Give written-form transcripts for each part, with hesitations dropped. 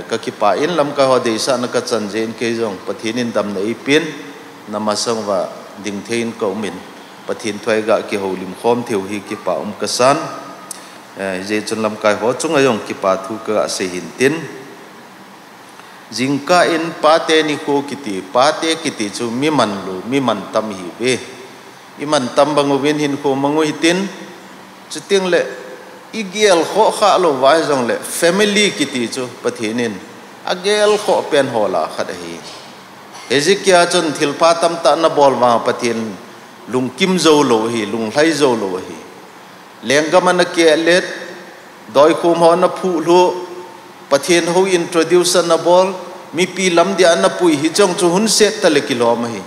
ka kipa in lam ka ho de sa na ka chan jen ke jong pathin in dam nei pin namasang wa ding thein ko min pathin thoi ga ki ho lim khom theu hi kipa ka san je chun lam kai ho chung ayong kipa thu ka se hin tin jingka in pate ni ko kiti pate kiti chu mi man lu mi man tam hi be iman tam bangowin hin ko mangu hitin chuting le igel kho kha lo wai jong le family kiti chu pathinin agel kho pen hola khat hi ezikia chun thilpa tam ta na bol wa pathin lung kim zo lo hi lung hlai zo lo hi lengam na ke let doi khum ho na phu lu pathin ho introduce na bol mi pi lam dia na pui hi chong chu hun set ta le kilom hi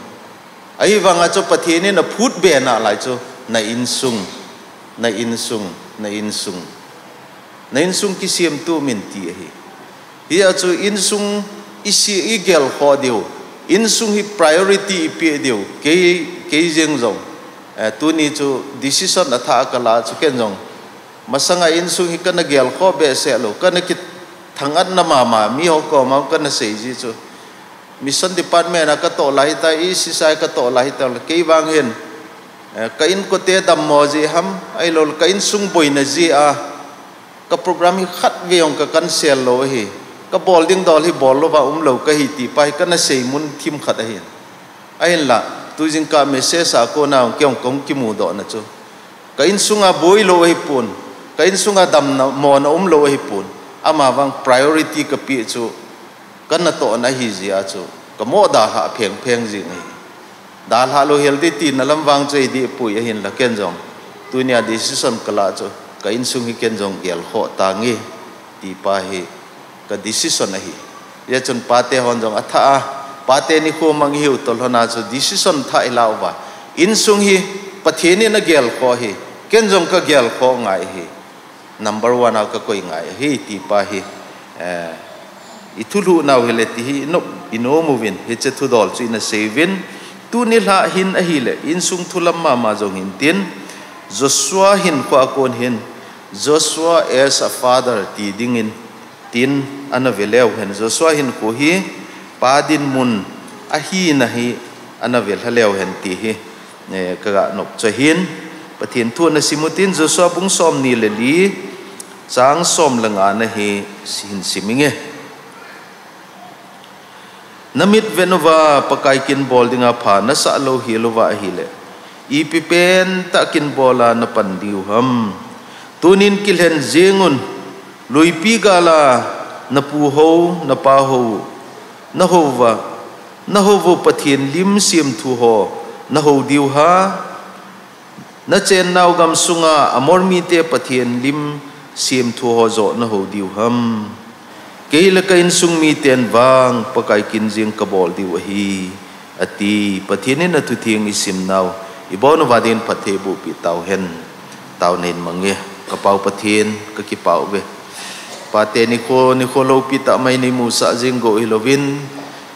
ai wanga chu pathini na phut be na lai chu na insung na insung na insung na insung ki siam tu min ti hi hi chu insung isi igel kho deu insung hi priority pi deu ke jeng jong tu ni chu decision atha kala chu ken jong masanga insung hi kana gel kho be se lo kana ki thangat na mama mi ho ko ma kana sei ji chu mission department na ka to lai ta i si sai ka to lai ta ke wang hen ka in ko te dam mo ji ham ai lol ka in sung boi na ji a ka program hi khat ve ong ka cancel lo hi ka bol ding dol hi bol lo ba lo ka hi ti pai ka na sei mun thim khat a hin ai la tu jing ka message a ko na kyong kong ki mu do na chu ka in sunga boi lo hi pun ka in sunga dam na mo na lo hi pun ama wang priority ka pi chu kan na to na hi zia chu ka mo da ha pheng pheng ji ngai dal ha lo healthy tin na lam wang chei di pui a hin la ken jong tunia decision kala chu ka in sung hi ken jong gel kho ta ngi ti pa hi ka decision a hi ya chun pa te hon jong atha a pa te ni kho mang hiu tol hona chu decision tha ilaw wa in sung hi patheni na gel kho hi ken jong ka gel kho ngai hi number 1 a ka koi ngai hi ti pa hi itulu naw heleti hi no ino movin he che thu dol chu in a sevin tu ni la hin a hi le in sung thulam ma jong hin tin Joshua hin ko akon hin Joshua as a father ti dingin tin anaveleu hen Joshua hin ko hi padin mun a hi na hi anavel haleu hen ti hi ne ka nop cha hin pathin thu na simutin Joshua bung som ni le li chang som langa na hi sin siminge namit venova pakai kin bol dinga pha na sa lo hi lova hi le ipipen ta kin bola na pandiu ham tunin kilhen zengun luipi gala na pu ho na pa ho na hova pathin lim sim thu ho na ho diu ha na chen naw gam sunga amor mi te pathin lim sim thu ho zo na ho diu ham keila kain sung mi ten wang pakai kin jing kabol diu hi ati pathinin na thu thiang isim naw ibon wadin pathe bu pi taw hen taw nen mange kapau pathin ka ki pau be pate ni ko lo pi ta mai ni mu sa jing go ilovin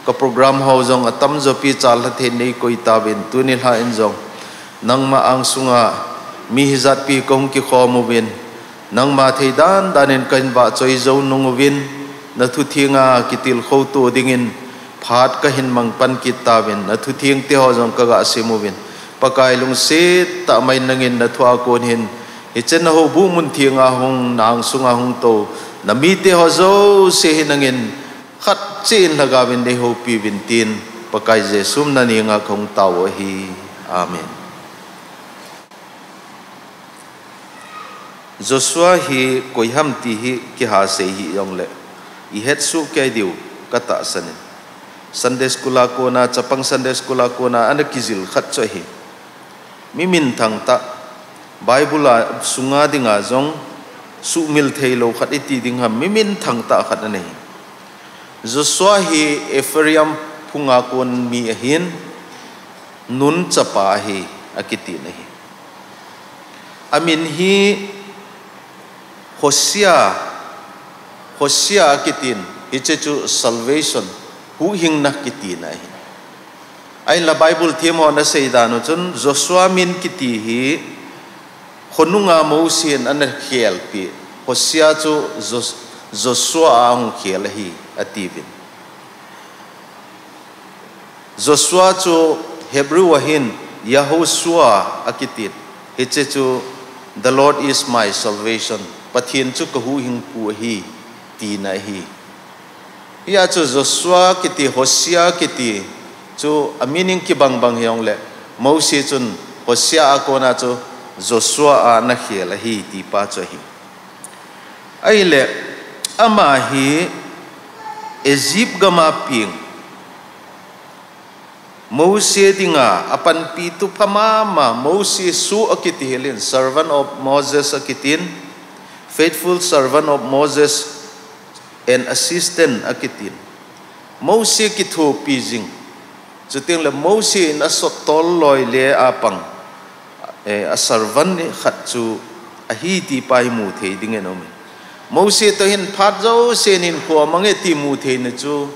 ka program ho jong atam zo pi chal ha the nei koi ta ben tunil ha en jong nang ma ang sunga mi hizat pi kong ki kho mu ben nang ma thei dan danen kan ba choi zo nong win na thu thianga kitil kho tu dingin phat ka hin mang pan ki ta ben na thu thiang te ho jong ka ga se mu ben pakai lung se ta mai nangin na thua kon hin ichen na ho bu mun thianga hong nang sunga hong to na mi te ho zo se hin nangin khat chin laga ben de ho pi bin tin pakai je sum na ni nga khong taw hi amen. Joshua hi koiham ti hi ki ha se hi yong le i het su ke diu kata sanin Sunday school ko na chapang Sunday school ko na ana kizil khat cho hi mimin thang ta Bible sunga dinga jong su mil theilo khat iti ding ham mimin thang ta khat ani Joshua hi Ephraim phunga kon mi hin nun chapa hi akiti nahi amin hi Hosea kitin ichechu salvation hu hing na kitin ai ai la Bible theme ho na seidano chun Joshua min kiti hi khonunga mosin an khel pi Hosea chu Joshua ang khel hi ativin Joshua chu Hebrew wahin Yahoshua akitit hiche chu the Lord is my salvation pathin chu kahu hing pu hi ti na hi ya chu Joshua kiti Hosea kiti chu amining ki bang hyong le Moses chun Hosea akona chu Joshua na khel hi ti pa chu hi ai le ama hi Egypt gama ping Moses dinga apan pitu pamama Moses su akiti helin servant of Moses akitin faithful servant of Moses and assistant akitin Moses kithu pijing chuting le Moses na sotol loi le apang a servant ni khat chu a hi ti pai mu thei ding eno me Moses to hin phat zo senin ko mange ti mu thei na chu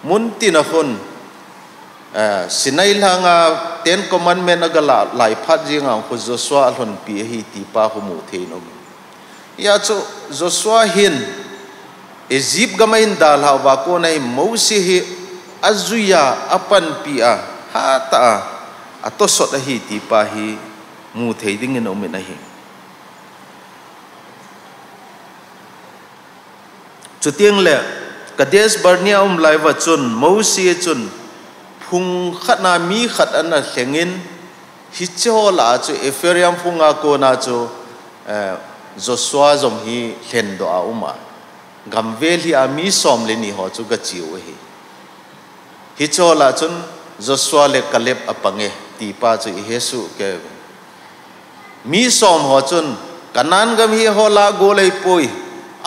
mun ti na khon sinai langa ten commandment agala lai phat jinga ko Joshua alhon pi hi ti pa hu mu thei no ya chu Joshua hin Egypt gamain dal ha ba ko nai Moses hi azuya apan pia hata atosot hi ti pa hi mu thei ding no me na hi chutiang le Kadesh Barnea laiwa chun Moses chun phung khatna mi khat anna thlengin hichola chu Ephraim phunga ko na chu Joshua zom hi thlen do a uma gamvel hi ami som le ni ho chu ga chiu hi hichola chun Joshua le Caleb apange ti pa chu Jesu ke mi som ho chun kanan gam hi hola go lei poi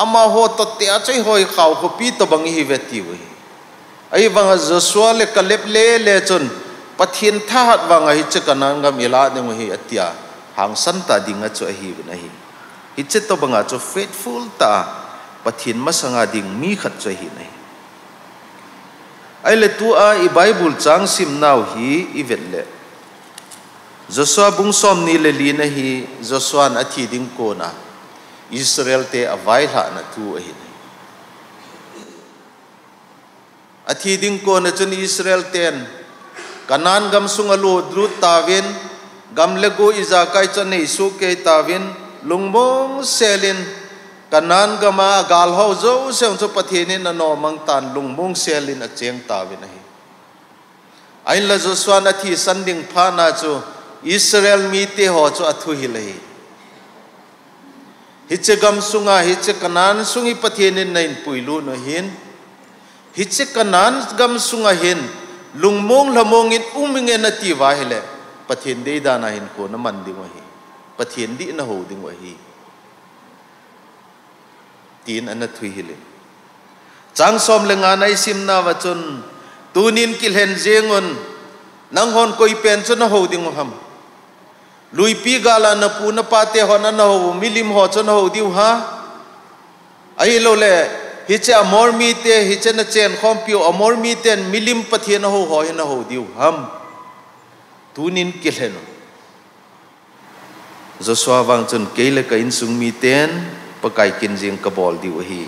ama ho to te a chei hoi khaw ko pi to bang hi veti wi ai bang Joshua le Caleb le chun pathin tha hat wanga hi che kanan gam ila de mo hi atia hang san ta dinga chu hi na hi hi che to banga chu faithful ta pathin masanga ding mi khat chu hi nei ai le tu a I Bible chang sim nau hi I vet le Joshua bung som ni le li na hi Joshua na thi ding ko na Israel te avai la na tu hi athi ding ko na chun Israel ten kanan gam sunga lo drut tawin gam lego izakai chan nei su ke tawin lungmong selin kanan gama gal ho zo seong chu pathini na no mang tan lungmong selin a cheng tawin hi ain la Joshua na thi sanding pha na chu Israel mi te ho chu athu hi lei hiche gam sunga hiche kanan sungi pathini nain puilu no hin hiche kanan gam sunga hin lungmong lamongin umingen na ti wa hele pathin de da na hin ko na man ding wa hi pathin di na ho ding wa hi tin an thui hile chang som le nga nai sim na wa chun tunin kilhen jengon nang hon koi pen chu na ho ding ham lui pi gala na pu na pa te ho na ho milim ho chu na ho diu ha ai lo le hiche amor mi te hiche na chen khom piu amor mi ten milim pathian ho ho na ho diu ham tunin kilhen Joshua wang chun keile ka in sung mi ten pakai kin jing ka bol diu hi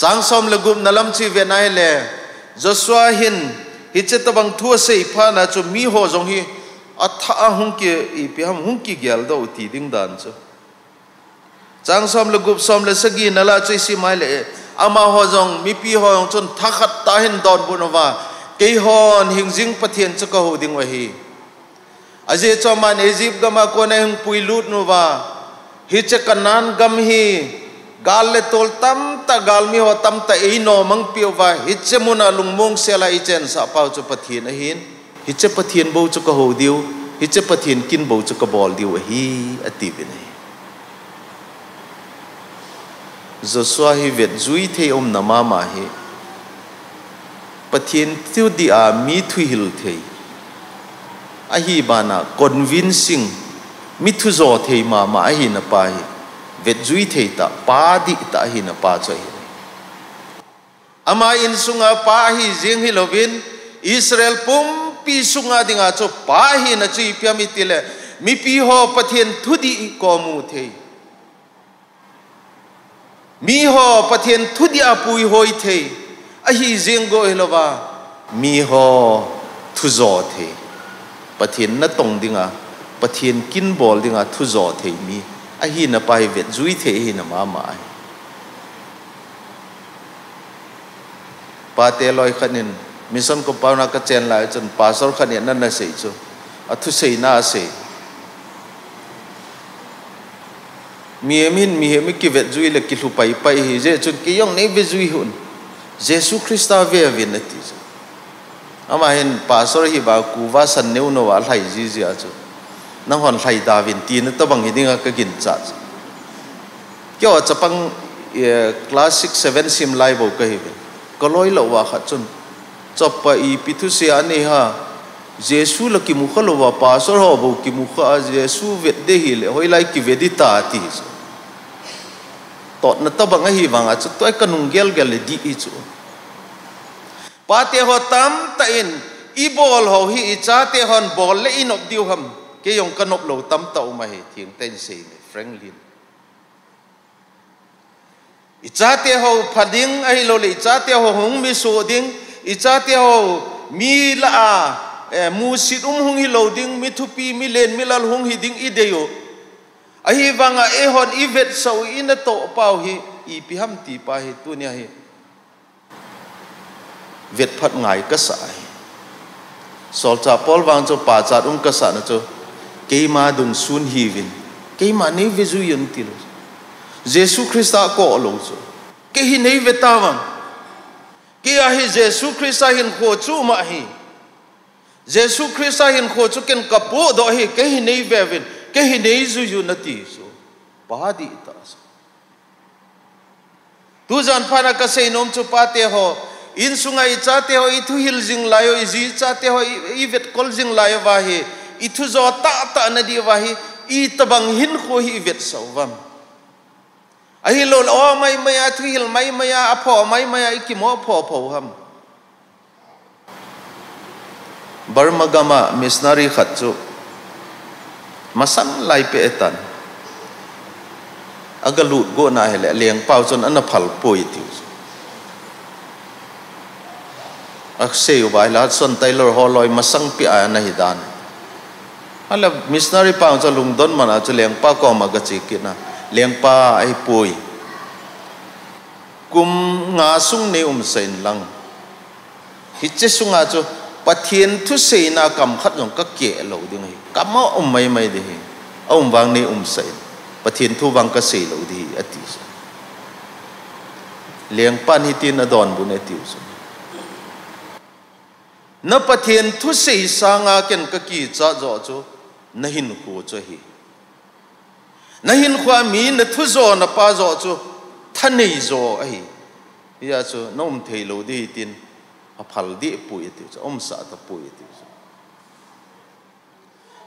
chang som le gum nalam chi ve nai le Joshua hin hiche ta bang thua se pha na chu mi ho jong hi atha hung ke I pe ham hung ki gyal do ti ding dan chu chang som le gup som le sagi nala chei si mai le ama ho jong mi pi ho jong chun thakhat ta hin don bu no wa ke hon hing jing pathian chu ka ho ding wa hi aje choman Egypt gama ko na hung pui lut no wa hi che kanan gam hi gal le tol tam ta gal mi ho tam ta e no mang pi wa hi che muna lungmong sela I chen sa pau chu pathian a hin hi che pathian bo chu ka ho diu hi che pathian kin bo chu ka bol diu hi ati bi nei Joshua hi vet zui the na ma hi pathian tiu di a mi thui hil thei a hi bana convincing mi thu zo thei ma hi na pa hi vet zui thei ta pa di ta hi na pa choi ama in sunga pa hi jing hi lovin Israel pum pi sunga dinga cho pa hi na chui pya mi tile mi pi ho pathian thudi ko mu thei mi ho pathian thu dia pui hoi the a hi zeng go helova mi ho thu zo the pathian na tong dinga pathian kin bol dinga thu zo the mi a hi na pai vet zui the hi na ma ma pa te loi khanin mission ko pauna ka chen lai chon pastor khanin nan na sei chu a thu sei na sei mi hemi ki vet zui le ki lu pai pai hi je chun ki yong nei ve zui hun Jesus Christa ve ve na ti ama hen pastor hi ba ku wa san neu no wa lai ji ji a chu na hon lai da vin ti na ta bang hi dinga ka gin cha kyo chapang classic 7 sim lai bo ka hi ko loi lo wa kha chun chapa I pitu se ani ha Jesus la ki mu kha lo wa pastor ho bo ki mu kha Jesus vet de hi le hoi lai ki ve di ta ti tot na ta bang hi wanga chu toy kanung gel gel di I chu pa te ho tam ta in I bol ho hi cha te hon bol le inop diu ham ke yong kanop lo tam ta ma he thieng ten se Franklin I cha te ho phading ai lo le cha te ho hung mi so ding I cha te ho mi la mu sit hung hi lo ding mi thupi mi len mi lal hung hi ding I deyo ahi wanga hon I vet so ina to pau hi I pi ham ti pa hi tu nia hi vet phat ngai ka sa hi sol cha pol wang cho pa cha ka sa na cho ke ma dung sun hi vin ke ma nei ve zu yen ti lo Jesus Christa ko lo cho ke hi nei ve ta wang ke a hi Jesus Christa hin kho chu ma hi Jesus Christa hin kho chu ken kapu do hi ke hi nei ve vin ke hi nei zu yu na ti so pa di ta tu jan phana ka sei nom chu pa te ho in sungai cha te ho I thu hil jing layo I ji cha te ho I vet kol jing layo wa hi I thu zo ta na di wa hi I tabang hin kho hi vet so wam ahi lo o mai maya thu hil mai maya apho mai maya I ki mo pho pho ham Barmagama missionary khat chu masang lai pe etan agalut go na hele leng pau chon ana phal poi ti akseu bai la son tailor holoi masang pi ana hidan ala missionary pau cho lung don mana chu leng pa ko ma ga chi kina leng pa ai poi kum nga sung ne sein lang hi che sunga chu pathian thu sei na kam khat jong ka ke lo ding hi kam ma mai mai de hi wang ne sein pathian thu wang ka sei lo di ati leng pan hi tin adon bu ne tiu so na pathian thu sei sanga ken ka ki cha zo chu na hin khu cho hi na hin khwa mi na thu zo na pa zo chu thanei zo ai ya chu nom thei lo di tin a phal di pu ti chu sa ta pu ti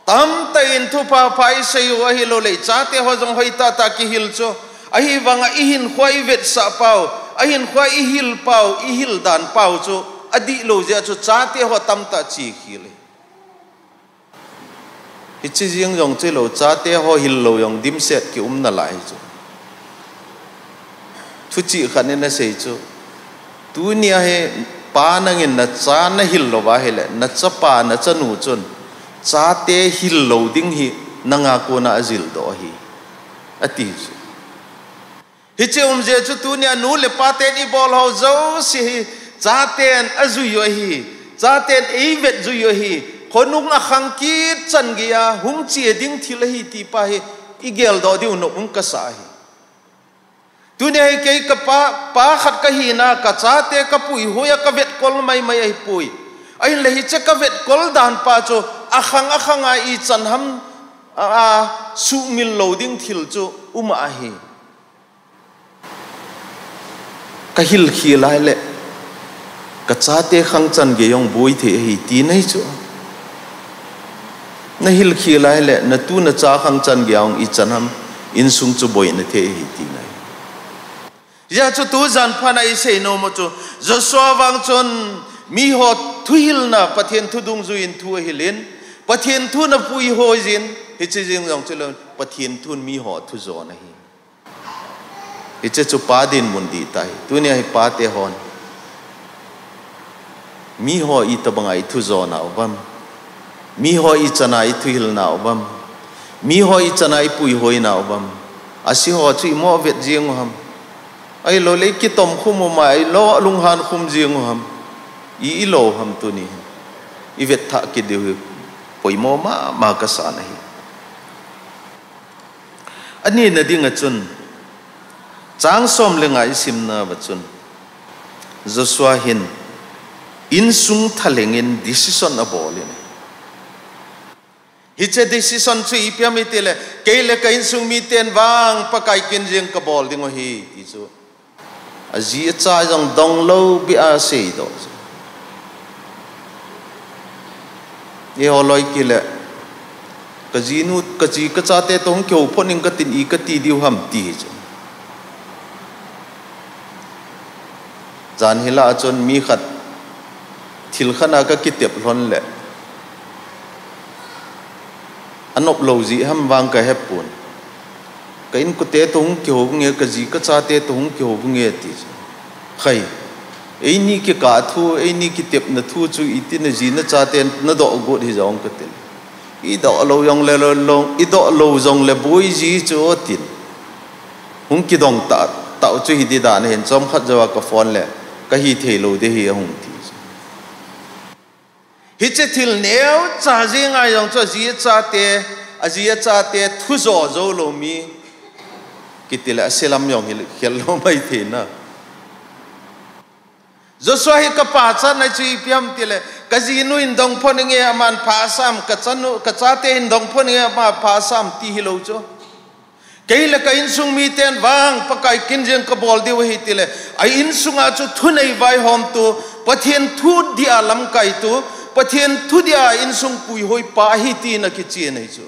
tam ta in thu pa pai sei wa hi lo le cha te ho jong hoi ta ki hil chu a hi wanga I hin khwai vet sa pau a hin khwai I hil pau I hil dan pau chu adi lo ja chu cha te ho tam ta chi khile hi chi jing jong che lo cha te ho hil lo yong dim set ki na lai chu thu chi khan na sei chu tu nia he pa nang in na cha na hil lo wa hele na cha pa na cha nu chun cha te hil lo ding hi nanga ko na azil do hi ati chu hi che je chu tu nia nu le pa te ni bol ho zo si hi cha ten azu yo hi cha ten e vet zu yo hi khonung a khang ki chan gia hung chi ding thil hi ti pa hi igel do di no ung ka sa hi tu ne hi ke ka pa khat ka hi na ka cha te ka pui hoya ka vet kol mai mai ai pui ai le hi che ka vet kol dan pa cho a khang a I chan ham a su mil lo ding thil chu uma hi ka hil khi lai le ka cha te khang chan ge yong boi the hi ti nei chu na hil khi lai le na tu na cha khang chan ge yong I chan ham in sung chu boi na the hi ti nei ya chu tu jan phana I sei no mo chu Joshua wang chon mi ho thuil na pathian thu dung zu in thu hilin pathian thu na pui ho jin hi chi jing jong chelo pathian thun mi ho thu zo na hi hi che chu pa din mun di tai tu ne hi pa te hon mi ho I tabangai thu zo na obam mi ho I chana I thu hil na obam mi ho I chana I pui hoi na obam asi ho chu mo vet jing ham ai lo le ki tom khum ma ai lo lung han khum jing ham I lo ham tu ni I vet tha ki de poi mo ma ka sa na hi ani na ding a chun chang som le ngai sim na ba chun Joshua hin in sung thalengin decision a bolin hi che decision chu I pya mi tele keile ka in sung mi ten wang pakai kin jeng ka bol ding hi ti chu a ji cha jong dong lo bi a sei do ye holoi kile ka ji nu ka ji ka cha te tong kyo phoning ka tin I ka ti diu ham ti chu jan hila chon mi khat thil khana ka kitep hlon le anop lo ji ham wang ka hepun ka in ku te tung ki ho nge ka ji ka cha te tung ki ho nge ti khai ei ni ki ka thu ei ni ki tep na thu chu I tin ji na cha te na do go hi jong ka tin I do lo yong le lo I do lo jong le boi ji chu tin hung ki dong ta tau chu hi di dan hen chom khat jawa ka phone le ka hi the lo de hi hung ti hi che thil neu cha jing ai yong cho ji cha te a ji cha te thu zo zo lo mi kitila selam yong hil lo mai the na Joshua hi ka pa cha na chi piam tile ka ji nu in dong phon nge aman pha sam ka chanu ka cha te in dong phon nge ma pha sam ti hi lo cho keile ka in sung mi ten wang pakai kin jeng ka bol de hi tile ai in sunga chu thunei vai hom tu pathian thu dia lam kai tu pathian thu dia in sung pui hoi pa hi ti na ki chi nei chu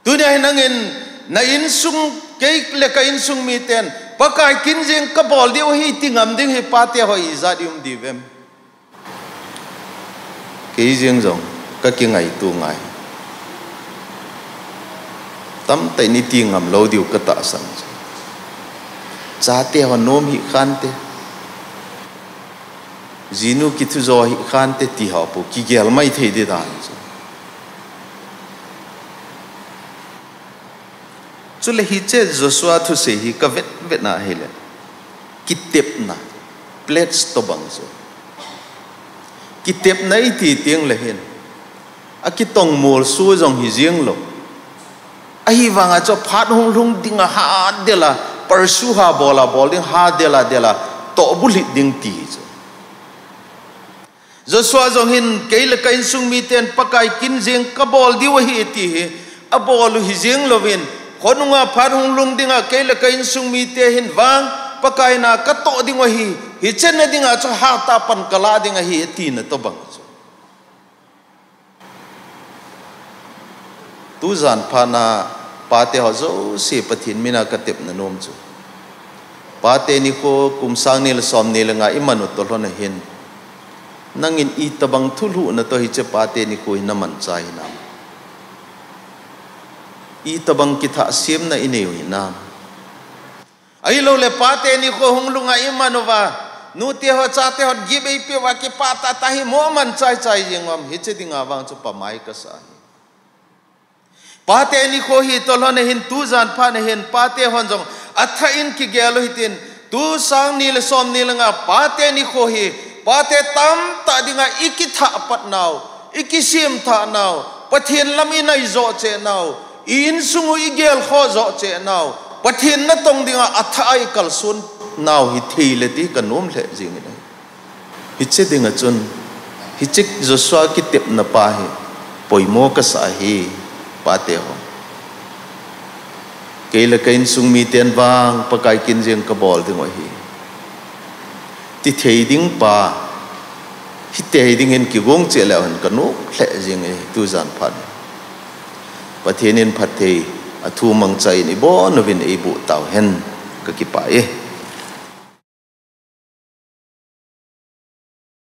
tu ne nangin na in sung ke le ka in sung mi ten pakai kin jeng ka bol de hi ti ngam ding hi pa te hoi za dium di vem ke jeng jong ka ki ngai tu ngai tam tai ni ti ngam lo diu ka ta sang cha te ho nom hi khan te Zinu kitu zo hi khan te ti ha pu ki gel mai thei de dan chu le hi che Joshua thu se hi ka vet na hele kitep na plates to bang zo kitep nai ti tieng le hen a ki tong mol su jong hi jieng lo a hi wanga cho phat hung lung ding a ha de la persu ha bola bowling ha de la to bulit ding ti Joshua jong hin keile kain sung mi ten pakai kin jeng ka bol diwa hi ti hi a bol hi jeng lovin khonunga pharung lung dinga keile kain sung mi te hin wang pakai na ka to dingwa hi chen na dinga cho ha ta pan kala dinga hi ti na to bang tu zan phana pa te ho zo se pathin mina ka tep na nom chu pa te ni ko kum sang ni la som ni la nga imanu to hlon hin nangin I tabang thulu na to hi che pa te ni ko na man chai na I tabang ki tha sim na ineu na ai lo le pa te ni ko hung lunga imanova nu te ho cha te ho gi be pe wa ki pa ta hi mo man chai jingam hi che dinga wang chu pa mai ka sa pa te ni ko hi to lo ne hin tu zan pha ne hin pa te hon jong atha in ki gelo hitin tu sang ni le som ni la nga pa te ni ko hi pate tam ta dinga ikitha pat now ikisim tha now pathian lamina zo che now in sungu igel kho zo che now pathian na tong dinga atha ai kal sun now hi theile ti kanom le jing ne hi che dinga chun hi chik Joshua ki tep na pa hi poimo ka sa hi pate ho keile kain sung mi ten wang pakai kin jeng ka bol ding hi ti thei ding pa hi te ding hen ki gong che la han kanu hle jing e tu zan phan pathianin phathei athu mang chai ni bo novin e bu taw hen ka ki pa e